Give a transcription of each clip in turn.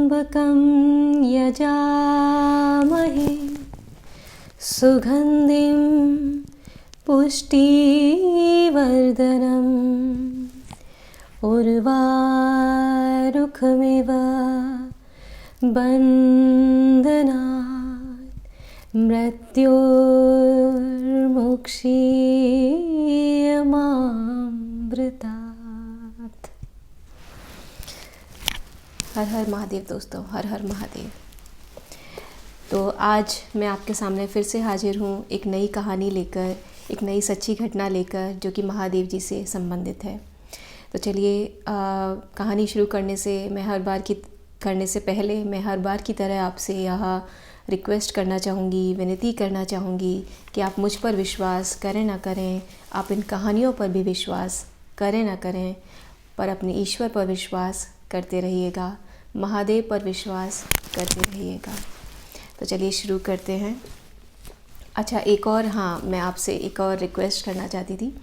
त्र्यम्बकं यजामहे सुगन्धिं पुष्टिवर्धनम् उर्वारुकमिव बन्धनात् मृत्योर्मुक्षीयमामृतात्। हर हर महादेव दोस्तों, हर हर महादेव। तो आज मैं आपके सामने फिर से हाजिर हूँ एक नई कहानी लेकर, एक नई सच्ची घटना लेकर जो कि महादेव जी से संबंधित है। तो चलिए कहानी शुरू करने से पहले मैं हर बार की तरह आपसे यह रिक्वेस्ट करना चाहूँगी, विनती करना चाहूँगी कि आप मुझ पर विश्वास करें ना करें, आप इन कहानियों पर भी विश्वास करें ना करें, पर अपने ईश्वर पर विश्वास करते रहिएगा, महादेव पर विश्वास करते रहिएगा। तो चलिए शुरू करते हैं। अच्छा, मैं आपसे एक और रिक्वेस्ट करना चाहती थी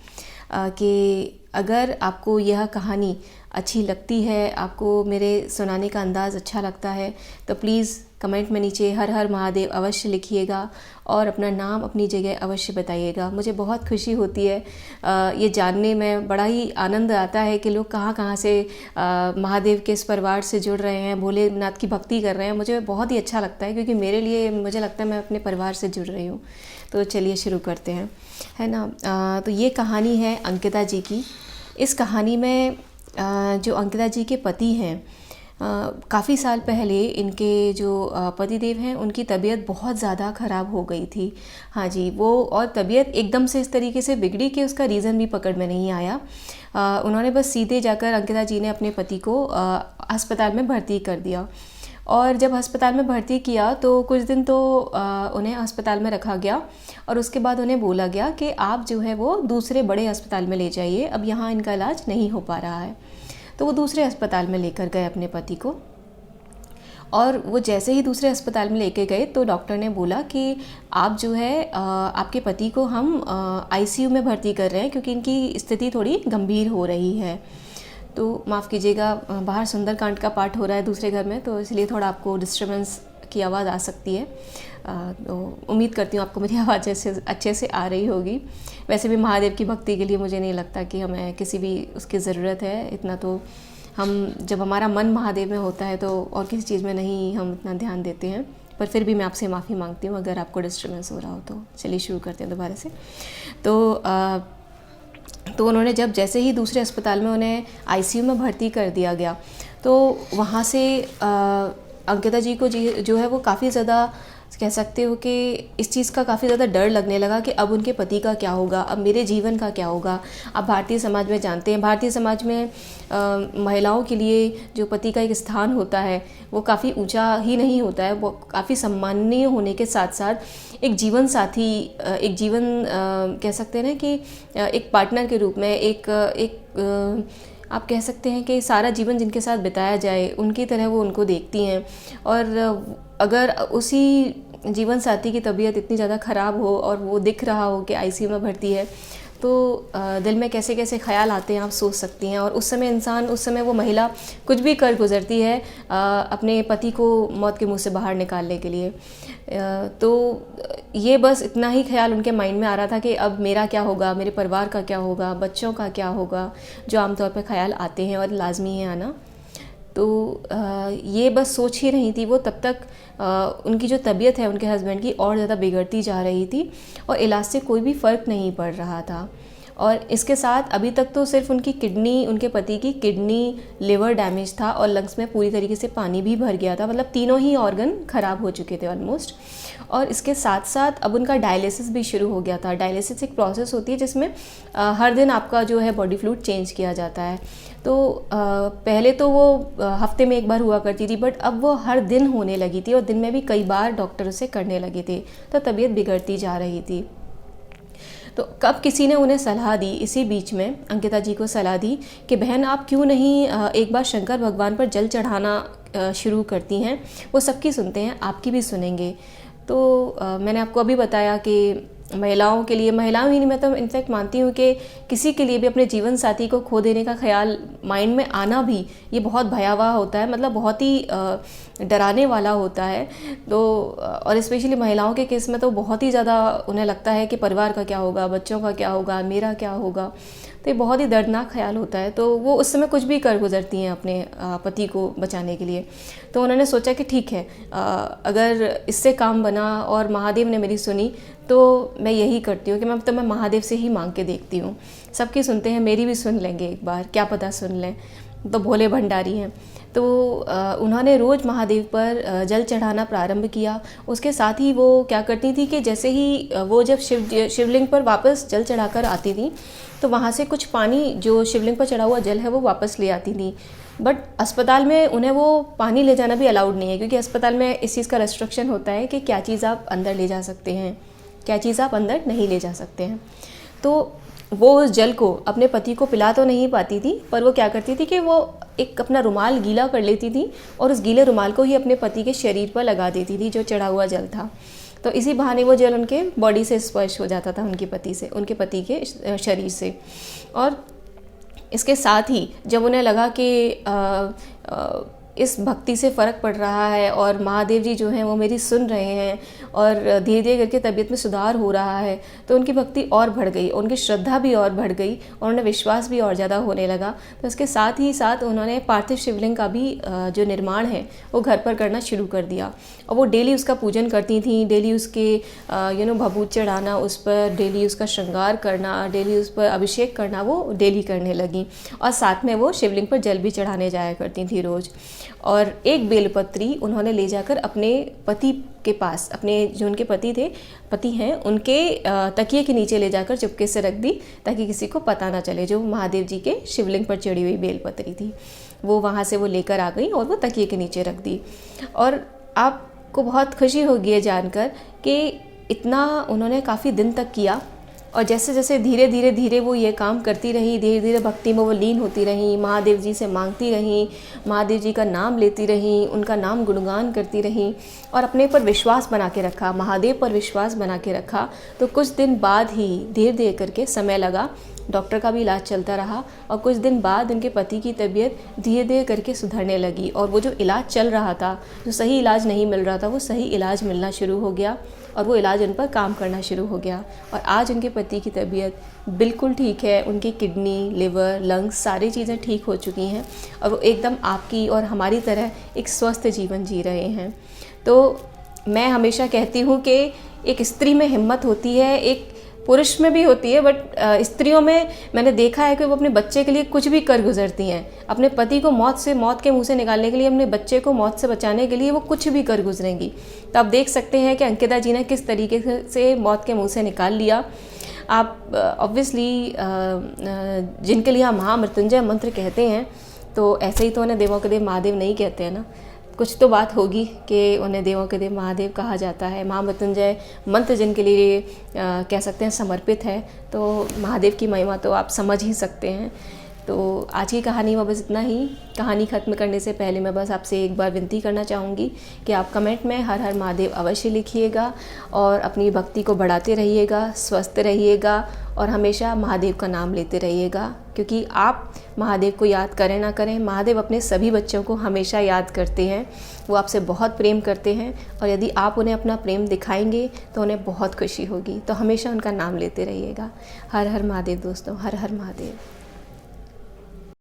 कि अगर आपको यह कहानी अच्छी लगती है, आपको मेरे सुनाने का अंदाज़ अच्छा लगता है, तो प्लीज़ कमेंट में नीचे हर हर महादेव अवश्य लिखिएगा और अपना नाम, अपनी जगह अवश्य बताइएगा। मुझे बहुत खुशी होती है ये जानने में, बड़ा ही आनंद आता है कि लोग कहाँ कहाँ से महादेव के इस परिवार से जुड़ रहे हैं, भोलेनाथ की भक्ति कर रहे हैं। मुझे बहुत ही अच्छा लगता है क्योंकि मेरे लिए मुझे लगता है मैं अपने परिवार से जुड़ रही हूँ। तो चलिए शुरू करते हैं, है ना। तो ये कहानी है अंकिता जी की। इस कहानी में जो अंकिता जी के पति हैं, काफ़ी साल पहले इनके जो पतिदेव हैं उनकी तबीयत बहुत ज़्यादा ख़राब हो गई थी। हाँ जी, वो और तबीयत एकदम से इस तरीके से बिगड़ी कि उसका रीज़न भी पकड़ में नहीं आया। उन्होंने बस सीधे जाकर अंकिता जी ने अपने पति को अस्पताल में भर्ती कर दिया। और जब अस्पताल में भर्ती किया तो कुछ दिन तो उन्हें अस्पताल में रखा गया और उसके बाद उन्हें बोला गया कि आप जो है वो दूसरे बड़े अस्पताल में ले जाइए, अब यहाँ इनका इलाज नहीं हो पा रहा है। तो वो दूसरे अस्पताल में लेकर गए अपने पति को, और वो जैसे ही दूसरे अस्पताल में लेके गए तो डॉक्टर ने बोला कि आप जो है आपके पति को हम आईसीयू में भर्ती कर रहे हैं क्योंकि इनकी स्थिति थोड़ी गंभीर हो रही है। तो माफ़ कीजिएगा, बाहर सुंदरकांड का पाठ हो रहा है दूसरे घर में, तो इसलिए थोड़ा आपको डिस्टर्बेंस की आवाज़ आ सकती है। तो उम्मीद करती हूँ आपको मेरी आवाज़ अच्छे से आ रही होगी। वैसे भी महादेव की भक्ति के लिए मुझे नहीं लगता कि हमें किसी भी उसकी ज़रूरत है। इतना तो हम, जब हमारा मन महादेव में होता है तो और किसी चीज़ में नहीं हम इतना ध्यान देते हैं। पर फिर भी मैं आपसे माफ़ी मांगती हूँ अगर आपको डिस्टर्बेंस हो रहा हो। तो चलिए शुरू करते हैं दोबारा से। तो उन्होंने जैसे ही दूसरे अस्पताल में उन्हें आईसीयू में भर्ती कर दिया गया, तो वहाँ से अंकिता जी को जो है वो काफ़ी ज़्यादा, कह सकते हो कि इस चीज़ का काफ़ी ज़्यादा डर लगने लगा कि अब उनके पति का क्या होगा, अब मेरे जीवन का क्या होगा। अब भारतीय समाज में जानते हैं, भारतीय समाज में महिलाओं के लिए जो पति का एक स्थान होता है वो काफ़ी ऊंचा ही नहीं होता है, वो काफ़ी सम्माननीय होने के साथ साथ एक जीवन साथी, कह सकते हैं ना कि एक पार्टनर के रूप में आप कह सकते हैं कि सारा जीवन जिनके साथ बिताया जाए उनकी तरह वो उनको देखती हैं। और अगर उसी जीवन साथी की तबीयत इतनी ज़्यादा ख़राब हो और वो दिख रहा हो कि आईसीयू में भर्ती है, तो दिल में कैसे कैसे ख्याल आते हैं आप सोच सकती हैं। और उस समय वो महिला कुछ भी कर गुजरती है अपने पति को मौत के मुंह से बाहर निकालने के लिए। तो ये बस इतना ही ख्याल उनके माइंड में आ रहा था कि अब मेरा क्या होगा, मेरे परिवार का क्या होगा, बच्चों का क्या होगा, जो आमतौर पर ख्याल आते हैं और लाजमी है आना। तो ये बस सोच ही रही थी वो, तब तक उनकी जो तबीयत है उनके हस्बैंड की और ज़्यादा बिगड़ती जा रही थी और इलाज से कोई भी फ़र्क नहीं पड़ रहा था। और इसके साथ अभी तक तो सिर्फ उनके पति की किडनी, लिवर डैमेज था और लंग्स में पूरी तरीके से पानी भी भर गया था, मतलब तीनों ही ऑर्गन ख़राब हो चुके थे ऑलमोस्ट। और इसके साथ साथ अब उनका डायलिसिस भी शुरू हो गया था। डायलिसिस एक प्रोसेस होती है जिसमें हर दिन आपका जो है बॉडी फ्लूइड चेंज किया जाता है। तो पहले तो वो हफ्ते में एक बार हुआ करती थी, बट अब वो हर दिन होने लगी थी और दिन में भी कई बार डॉक्टर उसे करने लगे थे। तो तबीयत बिगड़ती जा रही थी। तो कब किसी ने उन्हें सलाह दी, इसी बीच में अंकिता जी को सलाह दी कि बहन आप क्यों नहीं एक बार शंकर भगवान पर जल चढ़ाना शुरू करती हैं, वो सबकी सुनते हैं, आपकी भी सुनेंगे। तो मैंने आपको अभी बताया कि महिलाओं के लिए, महिलाओं ही नहीं, मैं तो इनफैक्ट मानती हूँ कि किसी के लिए भी अपने जीवन साथी को खो देने का ख्याल माइंड में आना भी ये बहुत भयावह होता है, मतलब बहुत ही डराने वाला होता है। तो और स्पेशली महिलाओं के केस में तो बहुत ही ज़्यादा उन्हें लगता है कि परिवार का क्या होगा, बच्चों का क्या होगा, मेरा क्या होगा। तो ये बहुत ही दर्दनाक ख्याल होता है। तो वो उस समय कुछ भी कर गुजरती हैं अपने पति को बचाने के लिए। तो उन्होंने सोचा कि ठीक है, अगर इससे काम बना और महादेव ने मेरी सुनी तो मैं यही करती हूँ कि मैं महादेव से ही मांग के देखती हूँ। सबकी सुनते हैं, मेरी भी सुन लेंगे एक बार, क्या पता सुन लें, तो भोले भंडारी हैं। तो उन्होंने रोज़ महादेव पर जल चढ़ाना प्रारंभ किया। उसके साथ ही वो क्या करती थी कि जैसे ही वो जब शिवलिंग पर वापस जल चढ़ाकर आती थी तो वहाँ से कुछ पानी, जो शिवलिंग पर चढ़ा हुआ जल है, वो वापस ले आती थी। बट अस्पताल में उन्हें वो पानी ले जाना भी अलाउड नहीं है, क्योंकि अस्पताल में इस चीज़ का रेस्ट्रिक्शन होता है कि क्या चीज़ आप अंदर ले जा सकते हैं, क्या चीज़ आप अंदर नहीं ले जा सकते हैं। तो वो उस जल को अपने पति को पिला तो नहीं पाती थी, पर वो क्या करती थी कि वो एक अपना रुमाल गीला कर लेती थी और उस गीले रुमाल को ही अपने पति के शरीर पर लगा देती थी, जो चढ़ा हुआ जल था। तो इसी बहाने वो जल उनके बॉडी से स्पर्श हो जाता था, उनके पति के शरीर से। और इसके साथ ही जब उन्हें लगा कि इस भक्ति से फ़र्क पड़ रहा है और महादेव जी जो हैं वो मेरी सुन रहे हैं और धीरे धीरे करके तबीयत में सुधार हो रहा है, तो उनकी भक्ति और बढ़ गई, उनकी श्रद्धा भी और बढ़ गई और उन्हें विश्वास भी और ज़्यादा होने लगा। तो इसके साथ ही साथ उन्होंने पार्थिव शिवलिंग का भी जो निर्माण है वो घर पर करना शुरू कर दिया। और वो डेली उसका पूजन करती थी, डेली उसके भभूत चढ़ाना उस पर, डेली उसका श्रृंगार करना, डेली उस पर अभिषेक करना वो डेली करने लगी। और साथ में वो शिवलिंग पर जल भी चढ़ाने जाया करती थी रोज़। और एक बेलपत्री उन्होंने ले जाकर अपने पति के पास, अपने जो उनके पति हैं उनके तकिए के नीचे ले जाकर चुपके से रख दी, ताकि किसी को पता ना चले। जो महादेव जी के शिवलिंग पर चढ़ी हुई बेलपत्री थी वो वहाँ से वो लेकर आ गई और वो तकिए के नीचे रख दी। और आपको बहुत खुशी होगी ये जानकर कि इतना उन्होंने काफ़ी दिन तक किया। और जैसे जैसे धीरे धीरे वो ये काम करती रही, धीरे धीरे भक्ति में वो लीन होती रही, महादेव जी से मांगती रही, महादेव जी का नाम लेती रही, उनका नाम गुणगान करती रही और अपने पर विश्वास बना के रखा, महादेव पर विश्वास बना के रखा। तो कुछ दिन बाद ही धीरे धीरे करके समय लगा, डॉक्टर का भी इलाज चलता रहा और कुछ दिन बाद उनके पति की तबीयत धीरे धीरे करके सुधरने लगी। और वो जो इलाज चल रहा था, जो सही इलाज नहीं मिल रहा था, वो सही इलाज मिलना शुरू हो गया और वो इलाज उन पर काम करना शुरू हो गया। और आज उनके पति की तबीयत बिल्कुल ठीक है, उनकी किडनी, लिवर, लंग्स सारी चीज़ें ठीक हो चुकी हैं और वो एकदम आपकी और हमारी तरह एक स्वस्थ जीवन जी रहे हैं। तो मैं हमेशा कहती हूँ कि एक स्त्री में हिम्मत होती है, एक पुरुष में भी होती है, बट स्त्रियों में मैंने देखा है कि वो अपने बच्चे के लिए कुछ भी कर गुजरती हैं। अपने पति को मौत के मुंह से निकालने के लिए, अपने बच्चे को मौत से बचाने के लिए वो कुछ भी कर गुजरेंगी। तो आप देख सकते हैं कि अंकिता जी ने किस तरीके से मौत के मुंह से निकाल लिया। आप ऑब्वियसली जिनके लिए हम महामृत्युंजय मंत्र कहते हैं, तो ऐसे ही तो उन्हें देवों के देव महादेव नहीं कहते हैं ना, कुछ तो बात होगी कि उन्हें देवों के देव महादेव कहा जाता है। महामृत्युंजय मंत्र जिनके लिए कह सकते हैं समर्पित है, तो महादेव की महिमा तो आप समझ ही सकते हैं। तो आज की कहानी में बस इतना ही। कहानी ख़त्म करने से पहले मैं बस आपसे एक बार विनती करना चाहूँगी कि आप कमेंट में हर हर महादेव अवश्य लिखिएगा और अपनी भक्ति को बढ़ाते रहिएगा, स्वस्थ रहिएगा और हमेशा महादेव का नाम लेते रहिएगा, क्योंकि आप महादेव को याद करें ना करें, महादेव अपने सभी बच्चों को हमेशा याद करते हैं। वो आपसे बहुत प्रेम करते हैं और यदि आप उन्हें अपना प्रेम दिखाएंगे तो उन्हें बहुत खुशी होगी। तो हमेशा उनका नाम लेते रहिएगा। हर हर महादेव दोस्तों, हर हर महादेव।